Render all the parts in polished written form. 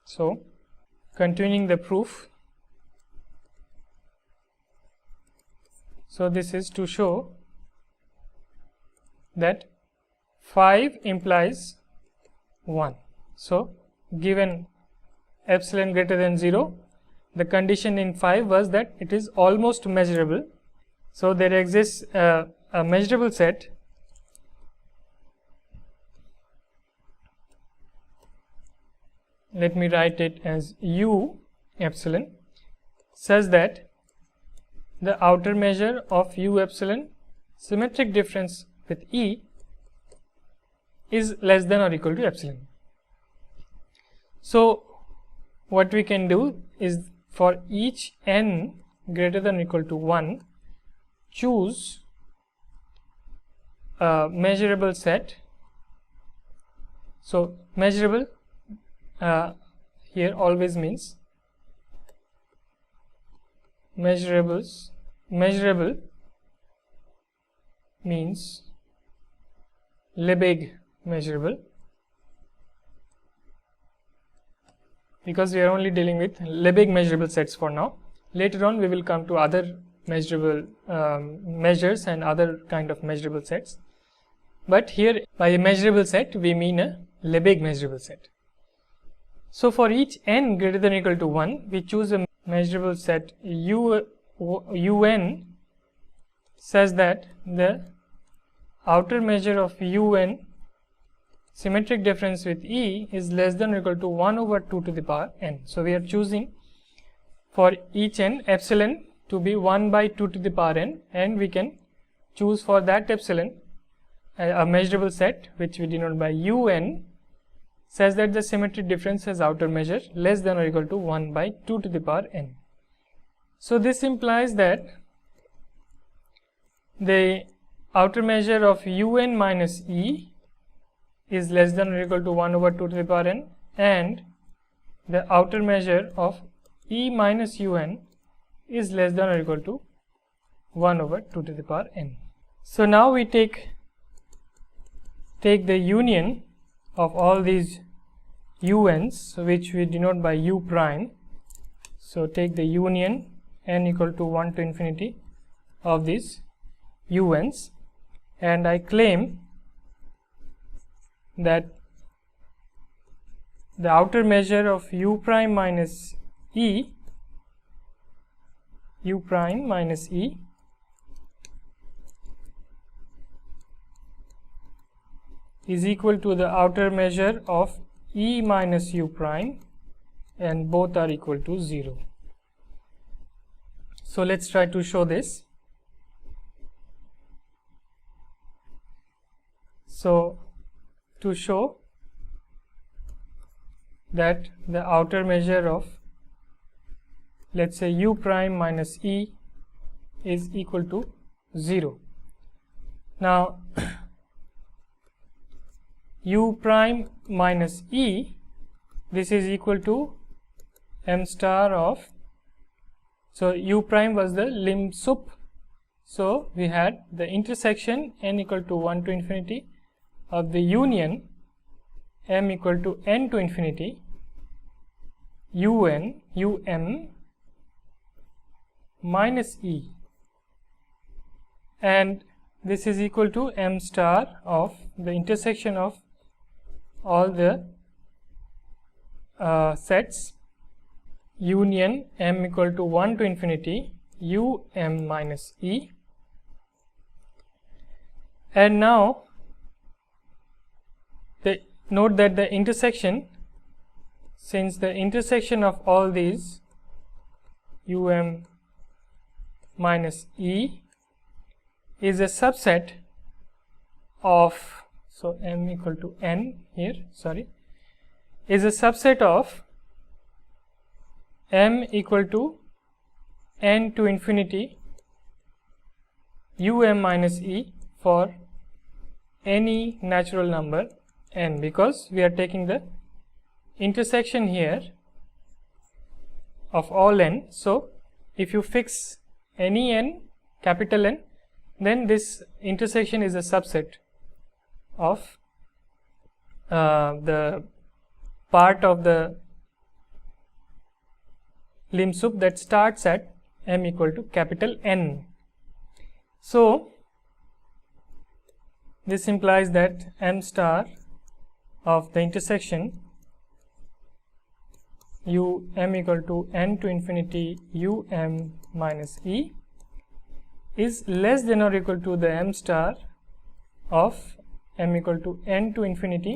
So continuing the proof, so this is to show that 5 implies 1. So given epsilon greater than 0, the condition in 5 was that it is almost measurable. So there exists a measurable set let me write it as u epsilon such that the outer measure of u epsilon symmetric difference with E is less than or equal to epsilon. So what we can do is for each n greater than or equal to 1, choose a measurable set. So measurable here always means measurable means lebesgue measurable, because we are only dealing with lebesgue measurable sets for now. Later on we will come to other measurable measures and other kind of measurable sets, but here by a measurable set we mean a lebesgue measurable set. So for each n greater than or equal to 1, we choose a measurable set un such that the outer measure of un symmetric difference with E is less than or equal to 1 over 2 to the power n. So we are choosing for each n epsilon to be 1 by 2 to the power n, and we can choose for that epsilon a measurable set which we denote by un such that the symmetric difference has outer measure less than or equal to 1 by 2 to the power n. So this implies that the outer measure of un minus E is less than or equal to 1 over 2 to the power n, and the outer measure of E minus un is less than or equal to 1 over 2 to the power n. So now we take the union of all these u's which we denote by u prime. So take the union n equal to 1 to infinity of these u's, and I claim that the outer measure of u prime minus E is equal to the outer measure of E minus u prime, and both are equal to 0. So let's try to show this. So to show that the outer measure of, let's say, u prime minus E is equal to 0. Now u prime minus E, this is equal to m star of, so u prime was the lim sup, so we had the intersection n equal to 1 to infinity of the union m equal to n to infinity um minus E, and this is equal to m star of the intersection of all the sets union m equal to 1 to infinity minus E. And now note that the intersection, since the intersection of all these minus E is a subset of, so m equal to n here, is a subset of m equal to n to infinity minus E for any natural number n, because we are taking the intersection here of all n. So if you fix any n, capital N, then this intersection is a subset of the part of the lim sup that starts at m equal to capital N. So this implies that m star of the intersection u m equal to n to infinity u m minus e is less than or equal to the m star of m equal to n to infinity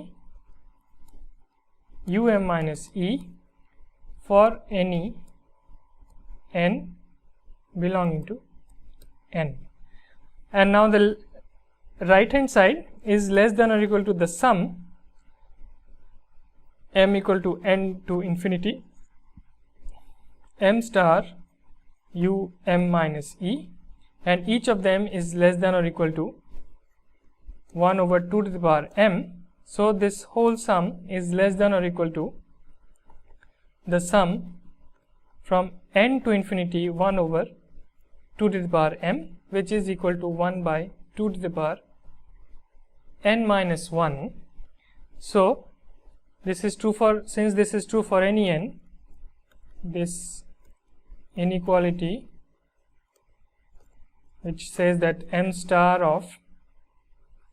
u m minus e for any n belonging to n. And now the right hand side is less than or equal to the sum m equal to n to infinity m star u m minus e, and each of them is less than or equal to 1 over 2 to the power m. So this whole sum is less than or equal to the sum from n to infinity 1 over 2 to the power m, which is equal to 1 by 2 to the power n minus 1. So this is true for, since this is true for any n, this inequality which says that m star of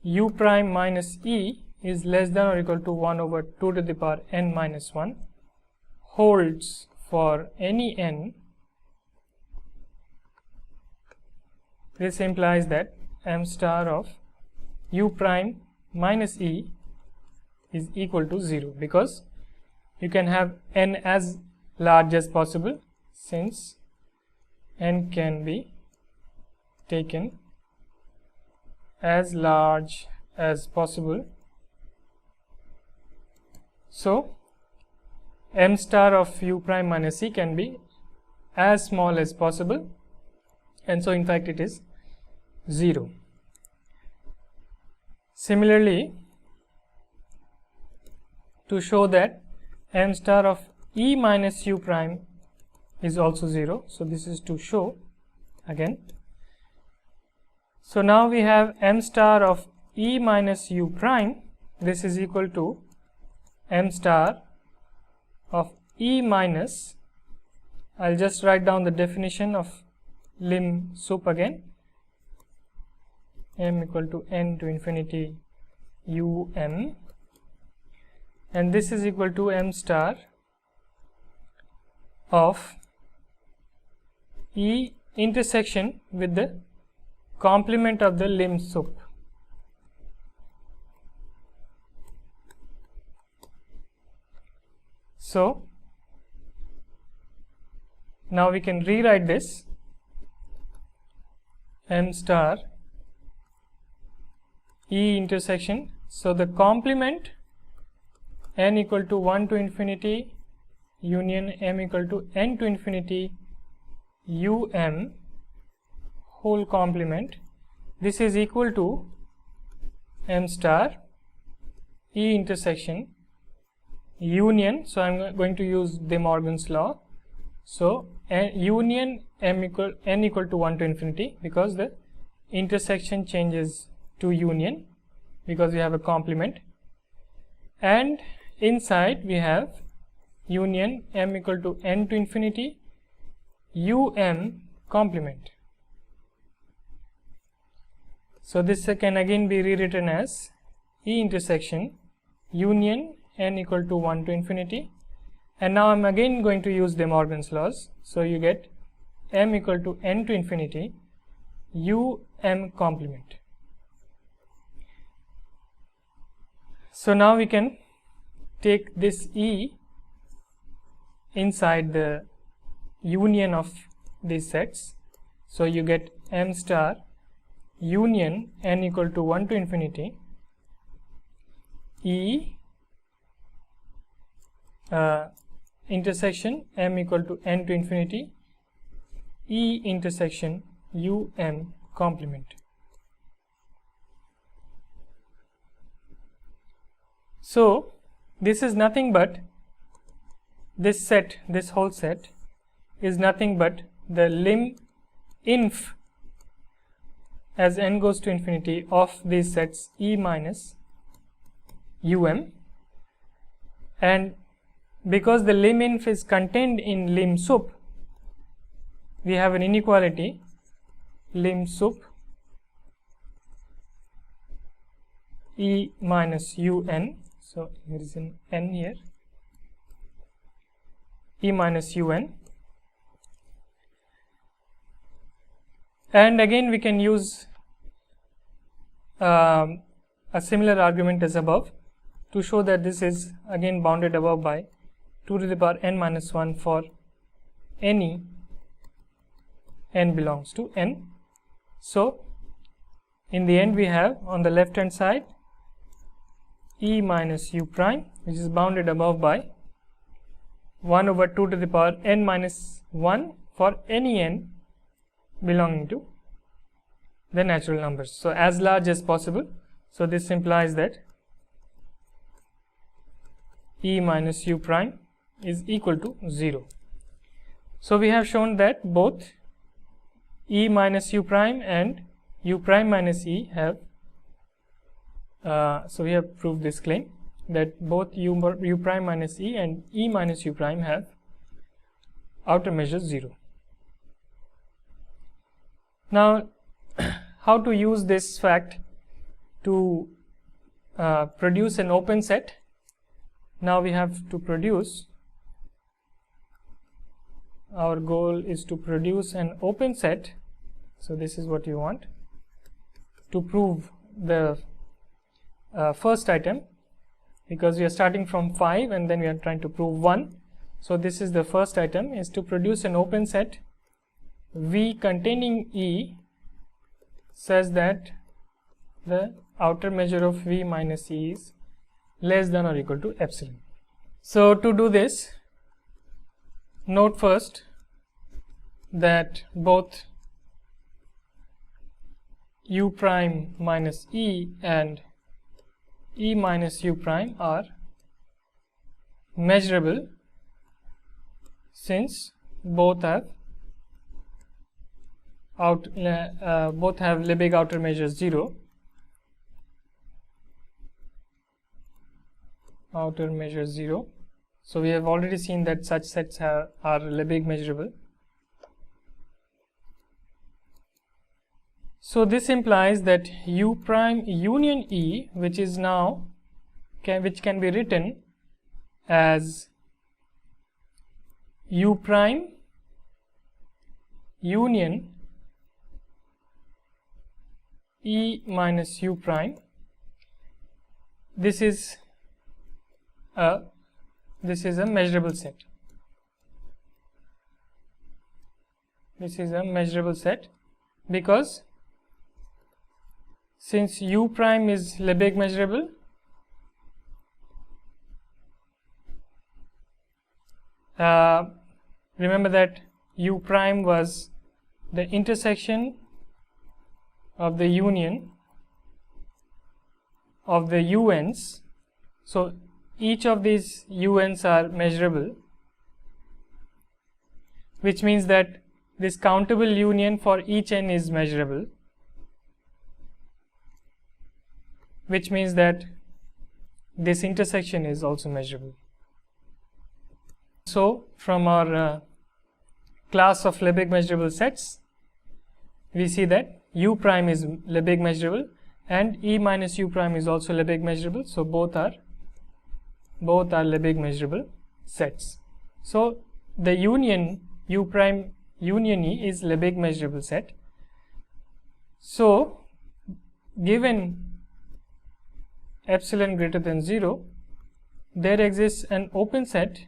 u prime minus e is less than or equal to 1 over 2 to the power n minus 1 holds for any n. This implies that m star of u prime minus e is equal to 0, because you can have n as large as possible, since n can be taken as large as possible. So m star of u prime minus e can be as small as possible, and so in fact it is 0. Similarly, to show that m star of e minus u prime is also 0, so this is to show again. So now we have m star of e minus u prime, this is equal to m star of e minus, I'll just write down the definition of lim sup again, m equal to n to infinity u m, and this is equal to m star of e intersection with the complement of the lim sup. So now we can rewrite this m star e intersection. So the complement n equal to 1 to infinity union m equal to n to infinity u m whole complement, this is equal to m star e intersection union. So I am going to use De Morgan's law. So union n equal to 1 to infinity, because the intersection changes to union because we have a complement, and inside we have union m equal to n to infinity u m complement. So this can again be rewritten as e intersection union n equal to 1 to infinity, and now I am again going to use De Morgan's laws. So you get m equal to n to infinity u m complement. So now we can take this e inside the union of these sets. So you get m star union n equal to 1 to infinity e intersection m equal to n to infinity e intersection u m complement. So this is nothing but, this set, this whole set is nothing but the lim inf as n goes to infinity of these sets e minus um, and because the lim inf is contained in lim sup, we have an inequality lim sup E minus un, so there is an n here, E minus un, and again we can use a similar argument as above to show that this is again bounded above by 2 to the power n minus 1 for any n belongs to n. So in the end we have on the left hand side E minus u prime, which is bounded above by 1 over 2 to the power n minus 1 for any n belonging to the natural numbers. So as large as possible. So this implies that E minus u prime is equal to 0. So we have shown that both E minus u prime and u prime minus E have so we have proved this claim that both u prime minus E and E minus u prime have outer measure 0. Now how to use this fact to produce an open set? Now we have to produce, our goal is to produce an open set. So this is what you want to prove the first item, because we are starting from 5 and then we are trying to prove 1. So this is the first item, is to produce an open set V containing E such that the outer measure of V minus E is less than or equal to epsilon. So to do this, note first that both u prime minus E and E minus u prime are measurable, since both have Lebesgue outer measure 0, outer measure 0. So we have already seen that such sets are Lebesgue measurable. So this implies that u prime union E, which is now which can be written as u prime union E minus u prime. This is a measurable set. This is a measurable set because since u prime is Lebesgue measurable, remember that u prime was the intersection of the union of the UNs. So each of these UNs are measurable, which means that this countable union for each n is measurable, which means that this intersection is also measurable. So from our class of Lebesgue measurable sets, we see that u prime is Lebesgue measurable and E minus u prime is also Lebesgue measurable. So both are Lebesgue measurable sets. So the union u prime union E is Lebesgue measurable set. So given epsilon greater than 0, there exists an open set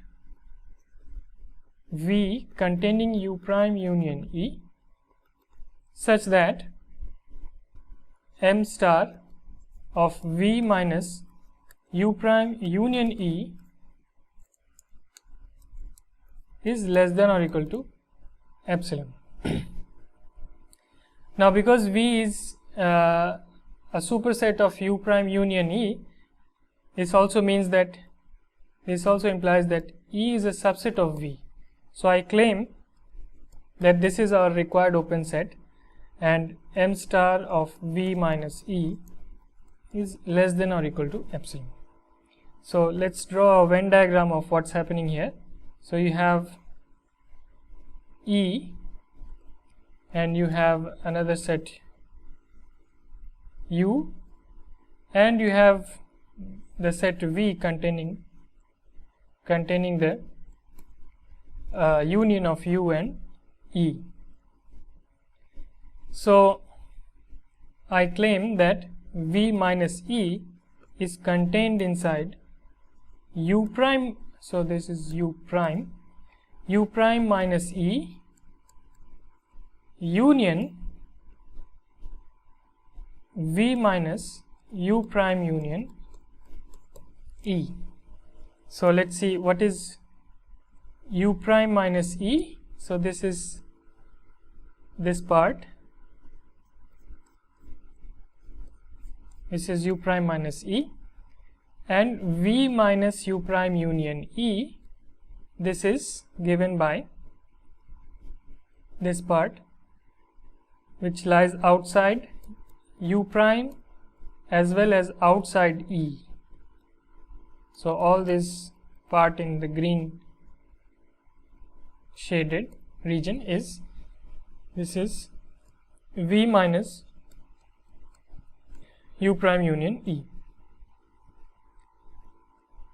V containing u prime union E such that m star of V minus u prime union E is less than or equal to epsilon. Now because V is a superset of u prime union E, this also implies that E is a subset of V. So I claim that this is our required open set and m star of V minus E is less than or equal to epsilon. So let's draw a Venn diagram of what's happening here. So you have E and you have another set U, and you have the set V containing the union of U and E. So I claim that V minus E is contained inside U prime, so this is U prime minus E union V minus U prime union E. So let's see what is U prime minus E. So this is this part, this is U prime minus E, and V minus U prime union E, this is given by this part which lies outside U prime as well as outside E. So all this part in the green shaded region is, this is V minus U prime union E.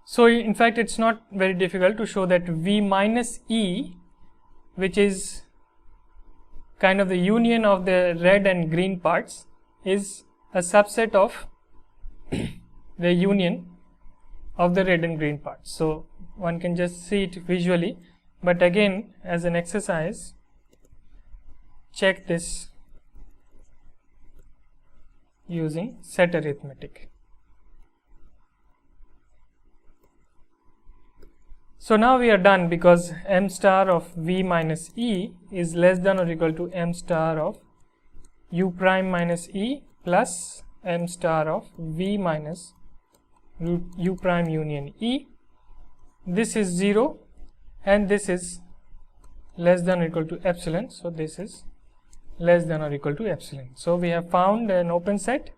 So in fact it's not very difficult to show that V minus E, which is kind of the union of the red and green parts, is a subset of the union of the red and green parts. So one can just see it visually, but again as an exercise, check this using set arithmetic. So now we are done, because m star of V minus E is less than or equal to m star of U prime minus E plus m star of V minus U prime union E. This is 0 and this is less than or equal to epsilon, so this is less than or equal to epsilon. So we have found an open set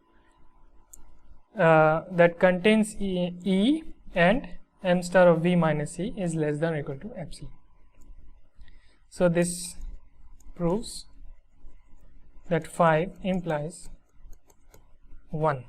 that contains E and m star of V minus E is less than or equal to epsilon. So this proves that 5 implies 1.